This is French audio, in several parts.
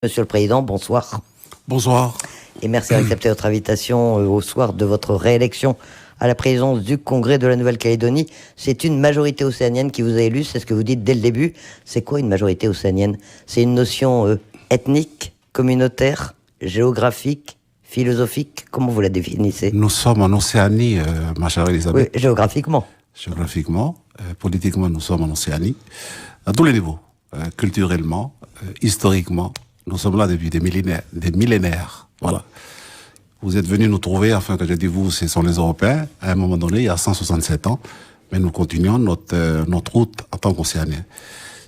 Monsieur le Président, bonsoir. Bonsoir. Et merci d'accepter notre invitation au soir de votre réélection à la présidence du Congrès de la Nouvelle-Calédonie. C'est une majorité océanienne qui vous a élu, c'est ce que vous dites dès le début. C'est quoi une majorité océanienne? C'est une notion ethnique, communautaire, géographique, philosophique? Comment vous la définissez? Nous sommes en Océanie, ma chère Elisabeth. Oui, géographiquement. Géographiquement, politiquement, nous sommes en Océanie, à tous les niveaux, culturellement, historiquement. Nous sommes là depuis des millénaires. Voilà. Vous êtes venus nous trouver, enfin, que je dis vous, ce sont les Européens, à un moment donné, il y a 167 ans, mais nous continuons notre route en tant qu'Océaniens.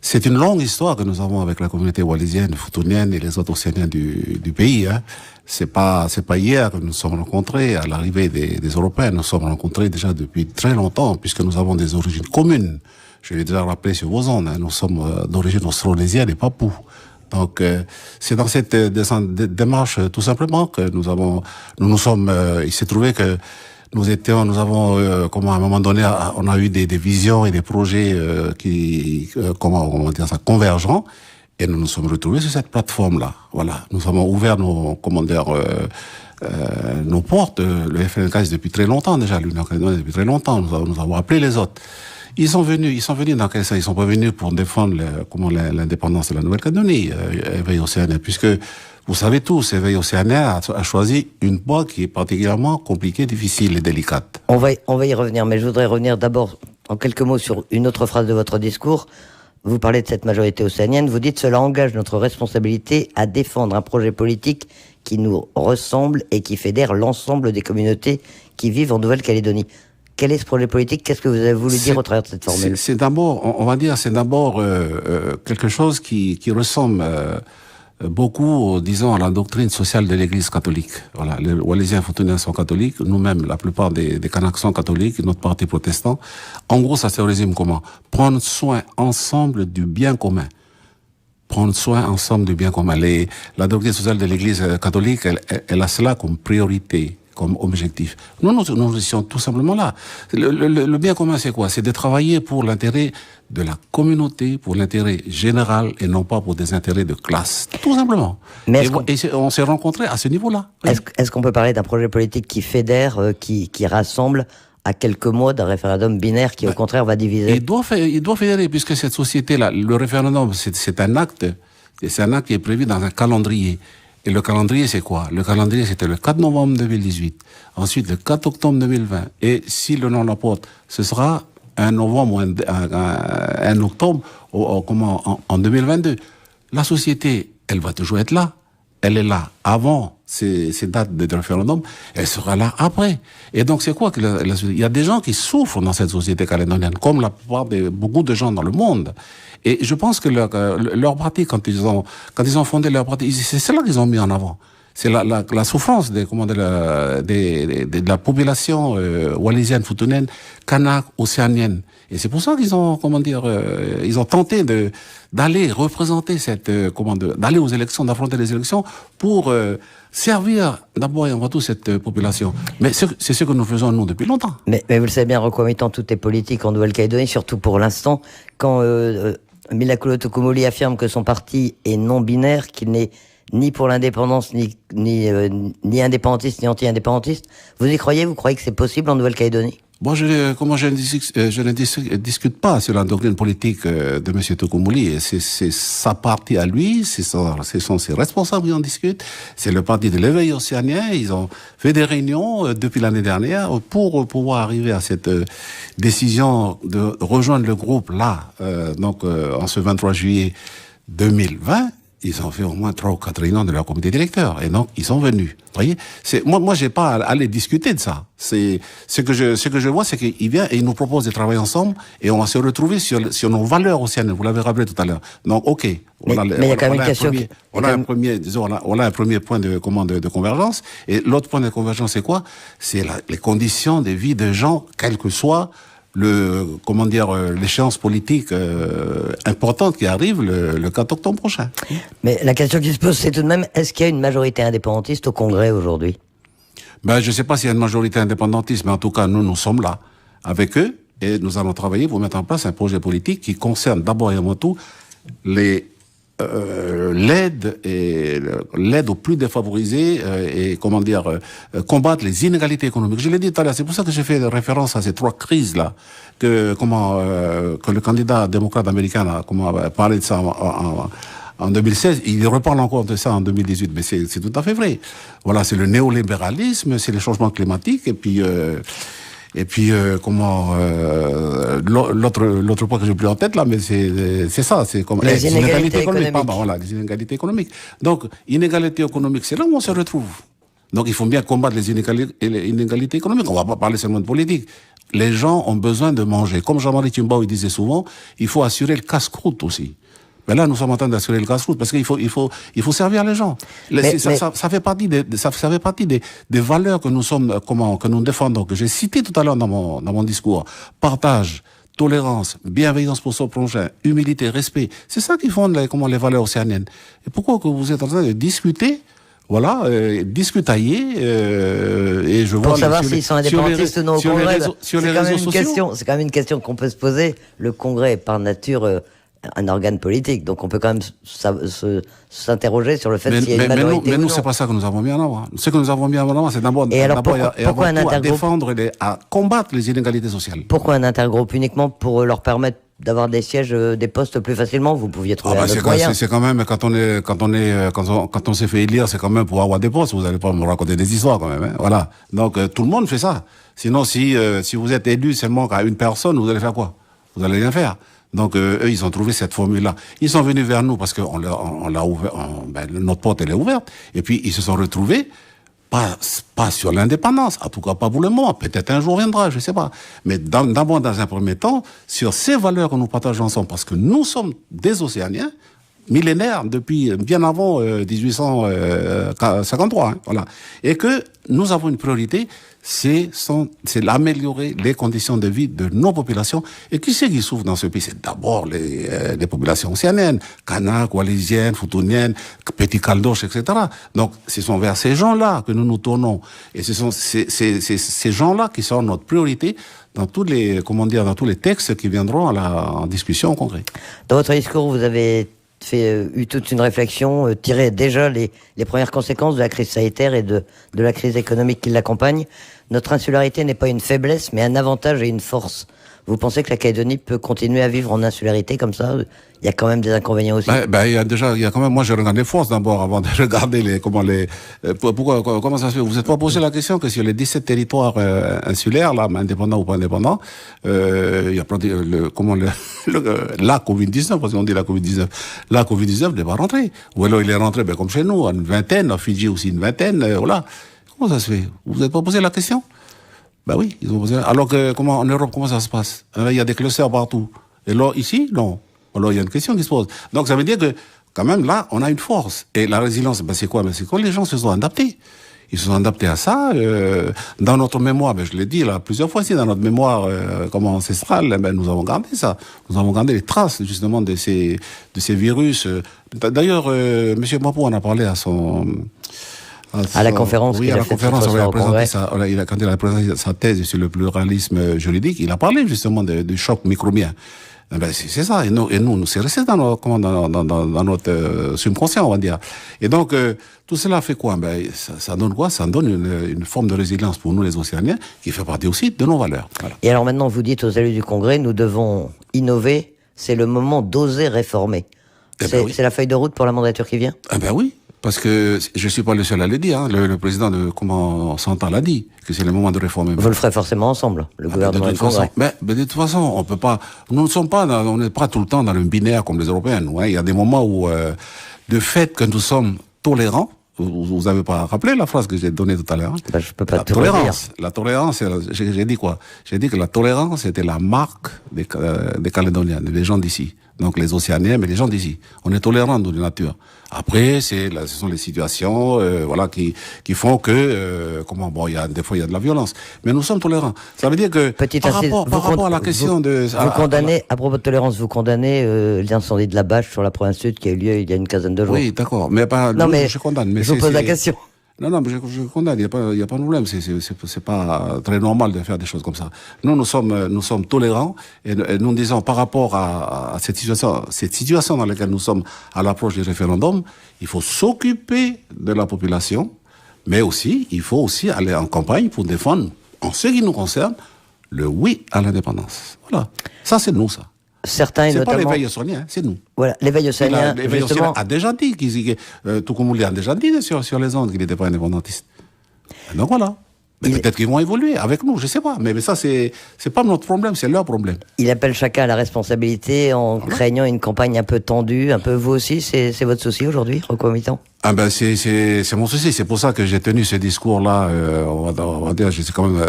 C'est une longue histoire que nous avons avec la communauté wallisienne, futunienne et les autres Océaniens du pays. Hein. C'est pas hier que nous nous sommes rencontrés à l'arrivée des Européens. Nous nous sommes rencontrés déjà depuis très longtemps, puisque nous avons des origines communes. Je l'ai déjà rappelé sur vos ondes. Hein. Nous sommes d'origine austronésienne et papou. Donc, c'est dans cette démarche, tout simplement, que nous sommes. Il s'est trouvé que nous avons, à un moment donné, on a eu des visions et des projets convergents, et nous nous sommes retrouvés sur cette plateforme-là. Voilà, nous avons ouvert nos portes. Le FNK depuis très longtemps déjà, l'Union calédonienne depuis très longtemps. Nous avons appelé les autres. Ils sont venus dans quel sens? Ils sont pas venus pour défendre l'indépendance de la Nouvelle-Calédonie, Éveil océanien, puisque vous savez tous, Éveil océanien a choisi une voie qui est particulièrement compliquée, difficile et délicate. On va y revenir, mais je voudrais revenir d'abord en quelques mots sur une autre phrase de votre discours. Vous parlez de cette majorité océanienne, vous dites « Cela engage notre responsabilité à défendre un projet politique qui nous ressemble et qui fédère l'ensemble des communautés qui vivent en Nouvelle-Calédonie ». Quel est ce projet politique? Qu'est-ce que vous avez voulu dire au travers de cette formule? C'est d'abord, on va dire, quelque chose qui ressemble beaucoup, disons, à la doctrine sociale de l'Église catholique. Voilà, les Wallisiens futuniens sont catholiques, nous-mêmes, la plupart des Kanaks sont catholiques, notre parti protestant. En gros, ça se résume comment? Prendre soin ensemble du bien commun. Prendre soin ensemble du bien commun. La doctrine sociale de l'Église catholique, elle a cela comme priorité, comme objectif. Nous sommes tout simplement là. Le bien commun, c'est quoi? C'est de travailler pour l'intérêt de la communauté, pour l'intérêt général, et non pas pour des intérêts de classe. Tout simplement. Mais on s'est rencontrés à ce niveau-là. Oui. Est-ce qu'on peut parler d'un projet politique qui fédère, qui rassemble à quelques mois d'un référendum binaire qui, au contraire, va diviser? Il doit fédérer, puisque cette société-là, le référendum, c'est un acte qui est prévu dans un calendrier. Et le calendrier, c'est quoi? Le calendrier, c'était le 4 novembre 2018. Ensuite, le 4 octobre 2020. Et si le nom l'emporte, ce sera un novembre ou un octobre en 2022. La société, elle va toujours être là. Elle est là avant ces dates de référendum. Elle sera là après. Et donc, c'est quoi que il y a des gens qui souffrent dans cette société calédonienne, comme la plupart beaucoup de gens dans le monde. Et je pense que leur parti, quand ils ont fondé leur parti, c'est cela qu'ils ont mis en avant. C'est la souffrance de la population wallisienne, futunienne, kanak, océanienne. Et c'est pour ça qu'ils ont, ils ont tenté d'aller représenter d'aller aux élections, d'affronter les élections pour servir d'abord et avant tout cette population. Mais c'est ce que nous faisons nous depuis longtemps. Mais vous le savez bien, reconnaissant tout est politique en Nouvelle-Calédonie, surtout pour l'instant, quand Milakolo Tokomoli affirme que son parti est non-binaire, qu'il n'est ni pour l'indépendance, ni indépendantiste, ni anti-indépendantiste. Vous y croyez? Vous croyez que c'est possible en Nouvelle-Calédonie? Bon, je ne discute pas sur la doctrine politique de M. Tokomoli. C'est sa partie à lui, ce sont ses responsables qui en discutent. C'est le parti de l'éveil océanien. Ils ont fait des réunions depuis l'année dernière pour pouvoir arriver à cette décision de rejoindre le groupe là, en ce 23 juillet 2020. Ils ont fait au moins 3 ou 4 réunions de leur comité directeur. Et donc, ils sont venus. Vous voyez? Moi, j'ai pas à aller discuter de ça. Ce que je vois, c'est qu'il vient et il nous propose de travailler ensemble et on va se retrouver sur nos valeurs océaniennes. Vous l'avez rappelé tout à l'heure. Donc, OK. Mais il y a quand même une question. On a un premier point de convergence. Et l'autre point de convergence, c'est quoi? C'est les conditions de vie des gens, quel que soit l'échéance politique importante qui arrive le 4 octobre prochain. Mais la question qui se pose, c'est tout de même, est-ce qu'il y a une majorité indépendantiste au Congrès aujourd'hui? Je ne sais pas s'il y a une majorité indépendantiste, mais en tout cas, nous sommes là avec eux et nous allons travailler pour mettre en place un projet politique qui concerne d'abord et avant tout les l'aide aux plus défavorisés et combattre les inégalités économiques. Je l'ai dit tout à l'heure, c'est pour ça que j'ai fait référence à ces 3 crises là que le candidat démocrate américain a parlé de ça en 2016, il reparle encore de ça en 2018, mais c'est tout à fait vrai. Voilà, c'est le néolibéralisme, c'est les changements climatiques, et puis l'autre point que j'ai plus en tête là, mais c'est ça, c'est comme les inégalités économiques. Pardon, voilà, les inégalités économiques. Donc, inégalités économiques, c'est là où on se retrouve. Donc, il faut bien combattre les inégalités économiques. On va pas parler seulement de politique. Les gens ont besoin de manger. Comme Jean-Marie Tjimbao, il disait souvent, il faut assurer le casse-croûte aussi. Mais là, nous sommes en train d'assurer le casse-croûte parce qu'il faut servir les gens. Ça fait partie des valeurs que que nous défendons, que j'ai citées tout à l'heure dans mon discours. Partage, tolérance, bienveillance pour son prochain, humilité, respect. C'est ça qui fonde les valeurs océaniennes. Et pourquoi que vous êtes en train de discuter? Voilà, discutailler, et je vois... Pour savoir s'ils sont indépendantistes ou non au Congrès, c'est quand même une question qu'on peut se poser. Le Congrès est par nature un organe politique, donc on peut quand même s'interroger sur le fait s'il y a une majorité ou non. Mais nous, c'est pas ça que nous avons mis en avant. Ce que nous avons mis en avant, c'est d'abord à défendre à combattre les inégalités sociales. Pourquoi un intergroupe? Uniquement pour leur permettre d'avoir des sièges, des postes plus facilement? Vous pouviez trouver un autre moyen. C'est quand même, quand on s'est fait élire, c'est quand même pour avoir des postes. Vous n'allez pas me raconter des histoires quand même, hein. Voilà. Donc, tout le monde fait ça. Sinon, si vous êtes élu seulement à une personne, vous allez faire quoi? Vous allez rien faire. Donc, eux, ils ont trouvé cette formule-là. Ils sont venus vers nous parce que on l'a ouvert, notre porte, elle est ouverte. Et puis, ils se sont retrouvés, pas sur l'indépendance, en tout cas pas pour le moment. Peut-être un jour viendra, je sais pas. Mais d'abord, dans un premier temps, sur ces valeurs que nous partageons ensemble, parce que nous sommes des Océaniens, millénaires, depuis bien avant 1853, hein, voilà. Et que nous avons une priorité, c'est d'améliorer les conditions de vie de nos populations. Et qui c'est qui souffre dans ce pays? C'est d'abord les populations océaniennes, Kanak, Wallisiennes, Futuniennes, Petit Caldoche, etc. Donc, ce sont vers ces gens-là que nous nous tournons. Et ce sont ces gens-là qui sont notre priorité dans tous les textes qui viendront en discussion en congrès. Dans votre discours, vous avez eu toute une réflexion, tiré déjà les premières conséquences de la crise sanitaire et de la crise économique qui l'accompagne. Notre insularité n'est pas une faiblesse, mais un avantage et une force. Vous pensez que la Calédonie peut continuer à vivre en insularité comme ça? Il y a quand même des inconvénients aussi. Il y a quand même, moi je regarde les forces d'abord avant de regarder comment ça se fait. Vous n'êtes pas posé la question que sur les 17 territoires insulaires, là, indépendants ou pas indépendants, il y a la Covid-19, parce qu'on dit la Covid-19. La Covid-19 n'est pas rentrée. Ou alors il est rentré, comme chez nous, une vingtaine, en Fidji aussi une vingtaine, voilà. Comment ça se fait? Vous n'êtes pas posé la question? Oui, ils ont posé. Alors que, en Europe, comment ça se passe? Il y a des clusters partout. Et là, ici, non. Alors, il y a une question qui se pose. Donc, ça veut dire que, quand même, là, on a une force. Et la résilience, c'est quoi? C'est quand les gens se sont adaptés. Ils se sont adaptés à ça. Dans notre mémoire, je l'ai dit là plusieurs fois ici, dans notre mémoire ancestrale, nous avons gardé ça. Nous avons gardé les traces, justement, de ces virus. D'ailleurs, M. Mapou en a parlé à la conférence. Oui, à la conférence, quand il a présenté sa thèse sur le pluralisme juridique, il a parlé justement du choc microbien. C'est ça, et nous, c'est resté dans notre subconscient, on va dire. Et donc, tout cela fait quoi? Ça donne quoi? Ça donne une forme de résilience pour nous, les Océaniens, qui fait partie aussi de nos valeurs. Voilà. Et alors maintenant, vous dites aux élus du Congrès, nous devons innover, c'est le moment d'oser réformer. C'est la feuille de route pour la mandature qui vient? Oui. Parce que je suis pas le seul à le dire, hein. Le président de Santan l'a dit, que c'est le moment de réformer. Vous le ferez forcément ensemble, le gouvernement et le Congrès. Mais de toute façon, on peut pas, on n'est pas tout le temps dans le binaire comme les Européens, nous, hein. Il y a des moments où, de fait que nous sommes tolérants, vous avez pas rappelé la phrase que j'ai donnée tout à l'heure? Je peux pas la tolérance. La tolérance, j'ai dit quoi? J'ai dit que la tolérance était la marque des Calédoniens, des gens d'ici. Donc les Océaniens, mais les gens d'ici. On est tolérants de nature. Après, ce sont les situations, qui font que, des fois il y a de la violence. Mais nous sommes tolérants. Ça veut dire que, par rapport à la question à propos de tolérance, vous condamnez l'incendie de la Bâche sur la province sud qui a eu lieu il y a une quinzaine de jours. Oui, d'accord. Mais pas, non, mais je condamne. Mais je vous pose la question. Non, mais je condamne, il n'y a pas de problème. C'est pas très normal de faire des choses comme ça. Nous sommes tolérants et nous disons par rapport à cette situation dans laquelle nous sommes à l'approche du référendum, il faut s'occuper de la population, mais aussi, il faut aussi aller en campagne pour défendre, en ce qui nous concerne, le oui à l'indépendance. Voilà. Ça, c'est nous, ça. Certains, et c'est notamment... pas l'éveil océanien, c'est nous. Voilà, l'éveil océanien, l'éveil océanien a déjà dit, Toukoumouli a déjà dit sur les ondes qu'il n'était pas indépendantiste. Donc voilà. Mais peut-être qu'ils vont évoluer avec nous, je sais pas. Mais ça, c'est pas notre problème, c'est leur problème. Il appelle chacun à la responsabilité en craignant une campagne un peu tendue, un peu vous aussi. C'est votre souci aujourd'hui, Rocco Mittan? Ah ben c'est mon souci, c'est pour ça que j'ai tenu ce discours-là. On va dire, j'ai quand même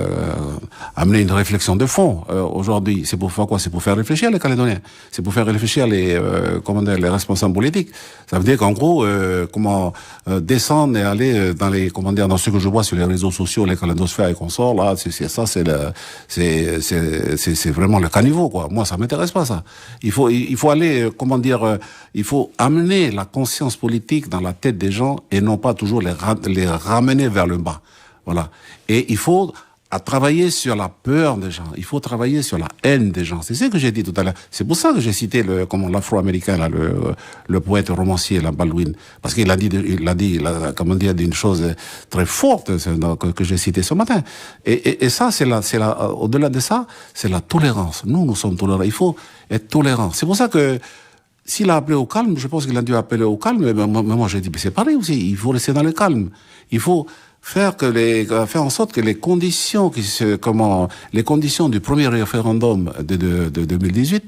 amené une réflexion de fond aujourd'hui. C'est pour faire quoi? C'est pour faire réfléchir les Calédoniens. C'est pour faire réfléchir les responsables politiques. Ça veut dire qu'en gros, descendre et aller dans ce que je vois sur les réseaux sociaux, les calédosphères et consorts là, c'est vraiment le caniveau quoi. Moi, ça m'intéresse pas ça. Il faut aller il faut amener la conscience politique dans la tête des gens et non pas toujours les ramener vers le bas. Voilà. Et il faut travailler sur la peur des gens. Il faut travailler sur la haine des gens. C'est ce que j'ai dit tout à l'heure. C'est pour ça que j'ai cité l'Afro-américain, là, le poète romancier, la Baldwin. Parce qu'il a dit d'une chose très forte, que j'ai cité ce matin. Et ça, au-delà de ça, c'est la tolérance. Nous sommes tolérants. Il faut être tolérant. C'est pour ça que, s'il a appelé au calme, je pense qu'il a dû appeler au calme, mais moi j'ai dit, mais c'est pareil aussi, il faut rester dans le calme. Il faut faire en sorte que les conditions du premier référendum de 2018,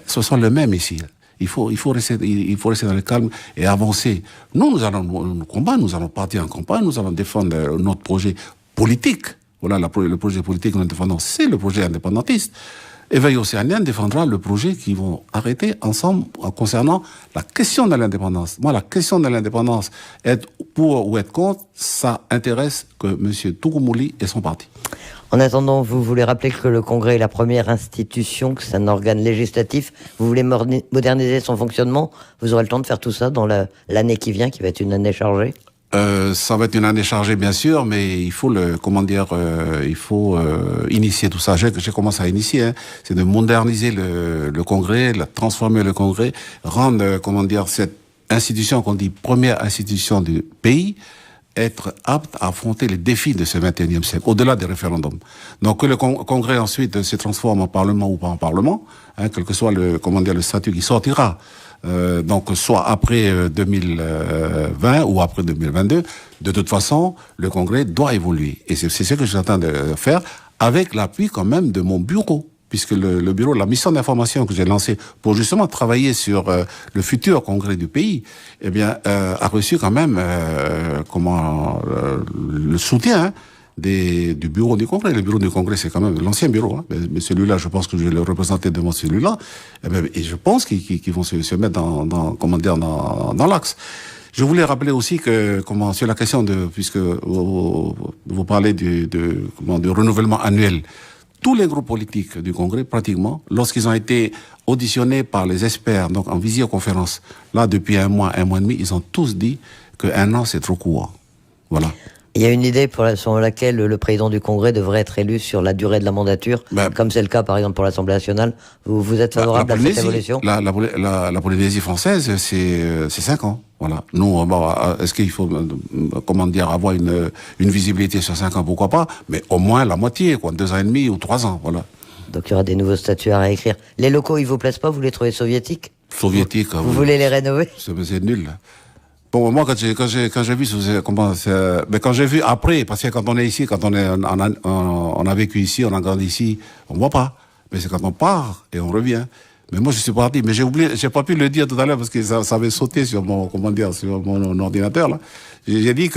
ce sont les mêmes ici. Il faut rester dans le calme et avancer. Nous allons partir en campagne, nous allons défendre notre projet politique. Voilà, le projet politique que nous défendons, c'est le projet indépendantiste. Éveil océanien défendra le projet qu'ils vont arrêter ensemble concernant la question de l'indépendance. Moi, la question de l'indépendance, être pour ou être contre, ça intéresse que M. Toukoumouli et son parti. En attendant, vous voulez rappeler que le Congrès est la première institution, que c'est un organe législatif. Vous voulez moderniser son fonctionnement. Vous aurez le temps de faire tout ça dans l'année qui vient, qui va être une année chargée. Ça va être une année chargée, bien sûr, mais il faut initier tout ça. J'ai commencé à initier, c'est de moderniser le Congrès, transformer le Congrès, rendre, cette institution qu'on dit première institution du pays, être apte à affronter les défis de ce 21e siècle, au-delà des référendums. Donc que le Congrès ensuite se transforme en Parlement ou pas en Parlement, quel que soit le statut qui sortira. Donc soit après 2020 ou après 2022, de toute façon, le Congrès doit évoluer. Et c'est ce que j'attends de faire, avec l'appui quand même de mon bureau. Puisque le bureau, la mission d'information que j'ai lancée pour justement travailler sur le futur congrès du pays, a reçu quand même le soutien du bureau du congrès. Le bureau du congrès, c'est quand même l'ancien bureau. Mais celui-là, je pense que je vais le représenter devant celui-là. Et je pense qu'ils vont se mettre dans l'axe. Je voulais rappeler aussi que, sur la question puisque vous parlez du renouvellement annuel, tous les groupes politiques du Congrès, pratiquement, lorsqu'ils ont été auditionnés par les experts, donc en visioconférence, là, depuis un mois et demi, ils ont tous dit qu'un an, c'est trop court. Voilà. Il y a une idée selon laquelle le président du Congrès devrait être élu sur la durée de la mandature, comme c'est le cas, par exemple, pour l'Assemblée nationale. Vous êtes favorable à cette évolution? La Polynésie française, c'est 5 ans. Voilà. Nous, est-ce qu'il faut, avoir une visibilité sur 5 ans? Pourquoi pas? Mais au moins la moitié, 2 ans et demi ou 3 ans, voilà. Donc il y aura des nouveaux statuts à réécrire. Les locaux, ils vous plaisent pas? Vous les trouvez soviétiques? Soviétiques. Vous voulez les rénover? C'est nul. Bon, moi, quand j'ai vu, mais quand j'ai vu après, parce que quand on est ici, on a vécu ici, on a grandi ici, on voit pas. Mais c'est quand on part et on revient. Mais moi, je suis parti. Mais j'ai pas pu le dire tout à l'heure parce que ça avait sauté sur mon ordinateur, là. J'ai dit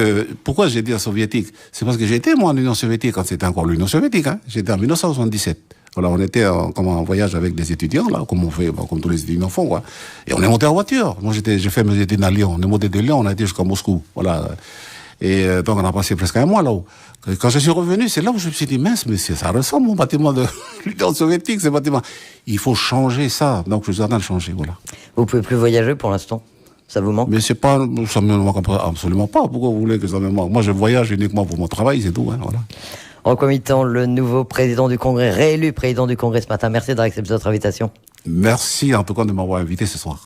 pourquoi j'ai dit soviétique? C'est parce que j'étais, moi, en Union soviétique quand c'était encore l'Union soviétique, J'étais en 1977. Voilà, on était en voyage avec des étudiants, là, comme on fait, comme tous les étudiants font, quoi. Et on est monté en voiture. Moi, j'ai fait mes études à Lyon. On est monté de Lyon, on a été jusqu'à Moscou. Voilà. Et donc, on a passé presque un mois là-haut. Quand je suis revenu, c'est là où je me suis dit, mince, mais ça ressemble au bâtiment de l'Union soviétique, ce bâtiment. Il faut changer ça. Donc, je suis en train de changer, voilà. Vous pouvez plus voyager pour l'instant? Ça vous manque? Mais c'est pas, ça me manque absolument pas. Pourquoi vous voulez que ça me manque? Moi, je voyage uniquement pour mon travail, c'est tout, hein, voilà. Concomitant, le nouveau président du Congrès, réélu président du Congrès ce matin. Merci d'avoir accepté notre invitation. Merci en tout cas de m'avoir invité ce soir.